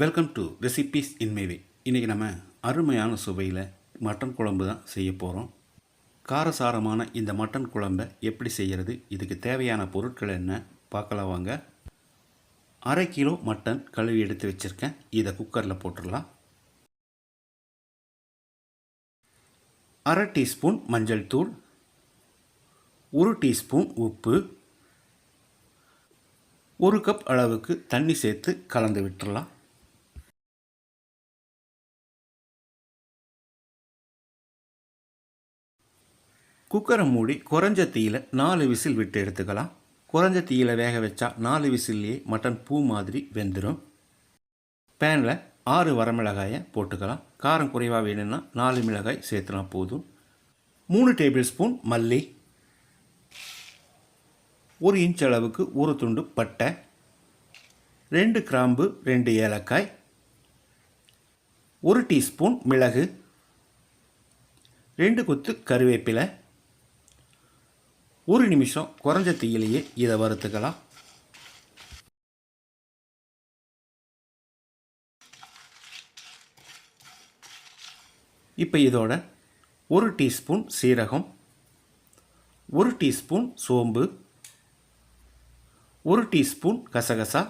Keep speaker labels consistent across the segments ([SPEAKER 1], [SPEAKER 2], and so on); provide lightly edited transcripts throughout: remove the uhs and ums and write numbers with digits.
[SPEAKER 1] Welcome to recipes in my way. இன்றைக்கி நம்ம அருமையான சுவையில் மட்டன் குழம்பு தான் செய்ய போகிறோம். காரசாரமான இந்த மட்டன் குழம்பை எப்படி செய்கிறது, இதுக்கு தேவையான பொருட்கள் என்ன பார்க்கலாம் வாங்க. 1/2 கிலோ மட்டன் கழுவி எடுத்து வச்சுருக்கேன். இதை குக்கரில் போட்டுடலாம். 1/2 டீஸ்பூன் மஞ்சள் தூள், 1 டீஸ்பூன் உப்பு, 1 கப் அளவுக்கு தண்ணி சேர்த்து கலந்து விட்டுடலாம். குக்கரை மூடி குறைஞ்ச தீயில் 4 விசில் விட்டு எடுத்துக்கலாம். குறைஞ்ச தீயில் வேக வச்சா 4 விசில்லையே மட்டன் பூ மாதிரி வெந்துடும். பேனில் 6 வரமிளகாயை போட்டுக்கலாம். காரம் குறைவாக வேணும்னா 4 மிளகாய் சேர்த்துனா போதும். 3 டேபிள் ஸ்பூன் மல்லி, 1 இன்ச் அளவுக்கு 1 துண்டு பட்டை, 2 கிராம்பு, 2 ஏலக்காய், 1 டீஸ்பூன் மிளகு, 2 கொத்து கருவேப்பிலை. 1 நிமிஷம் குறைஞ்ச தீயிலேயே இதை வறுத்துக்கலாம். இப்போ இதோட 1 டீஸ்பூன் சீரகம், 1 டீஸ்பூன் சோம்பு, 1 டீஸ்பூன் கசகசா,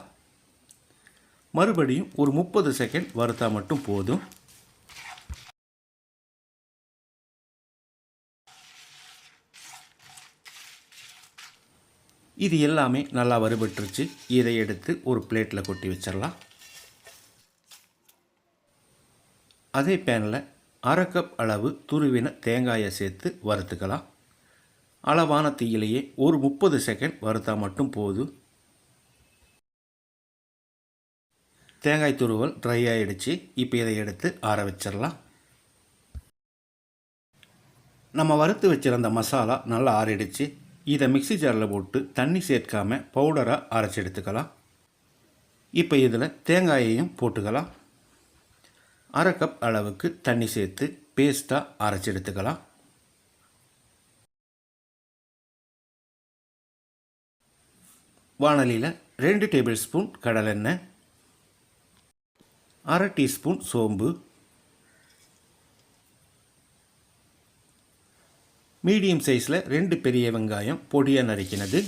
[SPEAKER 1] மறுபடியும் ஒரு 30 செகண்ட் வறுத்தா மட்டும் போதும். இது எல்லாமே நல்லா வறுபட்டுருச்சு. இதை எடுத்து ஒரு பிளேட்டில் கொட்டி வச்சிடலாம். அதே பேனில் 1/2 கப் அளவு துருவின தேங்காயை சேர்த்து வறுத்துக்கலாம். அளவான தீயிலேயே ஒரு 30 செகண்ட் வறுத்தா மட்டும் போதும். தேங்காய் துருவல் ட்ரை ஆகிடுச்சு. இப்போ இதை எடுத்து ஆற வச்சிடலாம். நம்ம வறுத்து வச்சிருந்த மசாலா நல்லா ஆறிடுச்சு. இதை மிக்ஸி ஜாரில் போட்டு தண்ணி சேர்க்காமல் பவுடராக அரைச்சி எடுத்துக்கலாம். இப்போ இதில் தேங்காயையும் போட்டுக்கலாம். 1/2 கப் அளவுக்கு தண்ணி சேர்த்து பேஸ்ட்டாக அரைச்சி எடுத்துக்கலாம். வாணலியில் 2 டேபிள் ஸ்பூன் கடலெண்ணெய், 1/2 டீஸ்பூன் சோம்பு, மீடியம் சைஸில் 2 பெரிய வெங்காயம் பொடியாக நறுக்கினது.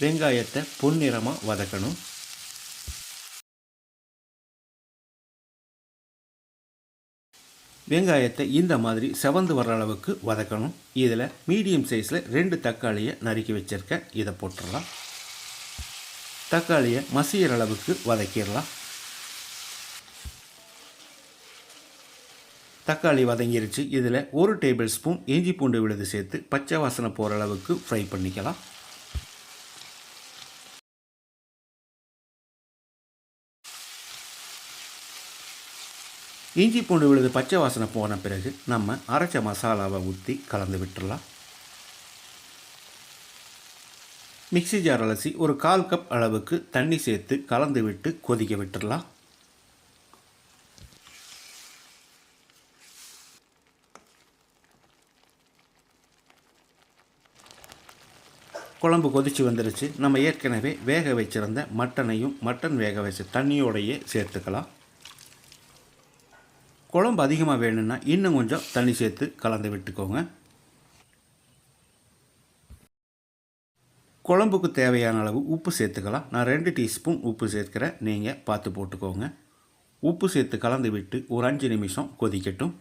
[SPEAKER 1] வெங்காயத்தை பொன்னிறமாக வதக்கணும். வெங்காயத்தை இந்த மாதிரி செவந்து வர்ற அளவுக்கு வதக்கணும். இதில் மீடியம் சைஸில் 2 தக்காளியை நறுக்கி வச்சுருக்கேன். இதை போட்டுடலாம். தக்காளியை மசிகிற அளவுக்கு வதக்கிடலாம். தக்காளி வதங்கிருச்சு. இதில் 1 டேபிள் ஸ்பூன் இஞ்சி பூண்டு விழுது சேர்த்து பச்சை வாசனை போகிற அளவுக்கு ஃப்ரை பண்ணிக்கலாம். இஞ்சி பூண்டு விழுது பச்சை வாசனை போன பிறகு நம்ம அரைச்ச மசாலாவை ஊற்றி கலந்து விட்டுடலாம். மிக்ஸி ஜார் அலசி ஒரு 1/4 கப் அளவுக்கு தண்ணி சேர்த்து கலந்து விட்டு கொதிக்க விட்டுடலாம். குழம்பு கொதித்து வந்துருச்சு. நம்ம ஏற்கனவே வேக வச்சிருந்த மட்டனையும் மட்டன் வேக வச்ச தண்ணியோடையே சேர்த்துக்கலாம். குழம்பு அதிகமாக வேணும்னா இன்னும் கொஞ்சம் தண்ணி சேர்த்து கலந்து விட்டுக்கோங்க. குழம்புக்கு தேவையான அளவு உப்பு சேர்த்துக்கலாம். நான் 2 டீஸ்பூன் உப்பு சேர்க்கிறேன். நீங்கள் பார்த்து போட்டுக்கோங்க. உப்பு சேர்த்து கலந்து விட்டு ஒரு 5 நிமிஷம் கொதிக்கட்டும்.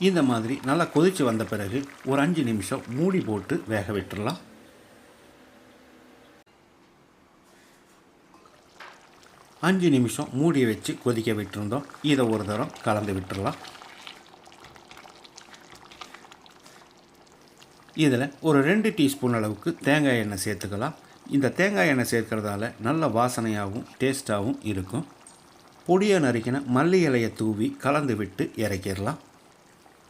[SPEAKER 1] இந்த மாதிரி நல்லா கொதித்து வந்த பிறகு ஒரு 5 நிமிஷம் மூடி போட்டு வேக விட்டுடலாம். அஞ்சு நிமிஷம் மூடி வச்சு கொதிக்க விட்டுருந்தோம். இதை ஒரு தரம் கலந்து விட்டுடலாம். இதில் ஒரு 2 டீஸ்பூன் அளவுக்கு தேங்காய் எண்ணெய் சேர்த்துக்கலாம். இந்த தேங்காய் எண்ணெய் சேர்க்கறதால நல்ல வாசனையாகவும் டேஸ்ட்டாகவும் இருக்கும். பொடியாக நறுக்கின மல்லி இலையை தூவி கலந்து விட்டு இறக்கிடலாம்.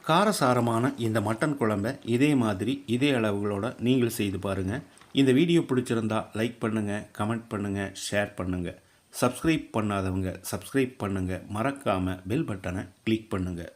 [SPEAKER 1] காரசாரமான இந்த மட்டன் குழம்பை இதே மாதிரி இதே அளவுகளோடு நீங்கள் செய்து பாருங்கள். இந்த வீடியோ பிடிச்சிருந்தா லைக் பண்ணுங்கள், கமெண்ட் பண்ணுங்கள், ஷேர் பண்ணுங்கள். சப்ஸ்கிரைப் பண்ணாதவங்க சப்ஸ்கிரைப் பண்ணுங்கள். மறக்காமல் பெல் பட்டனை கிளிக் பண்ணுங்கள்.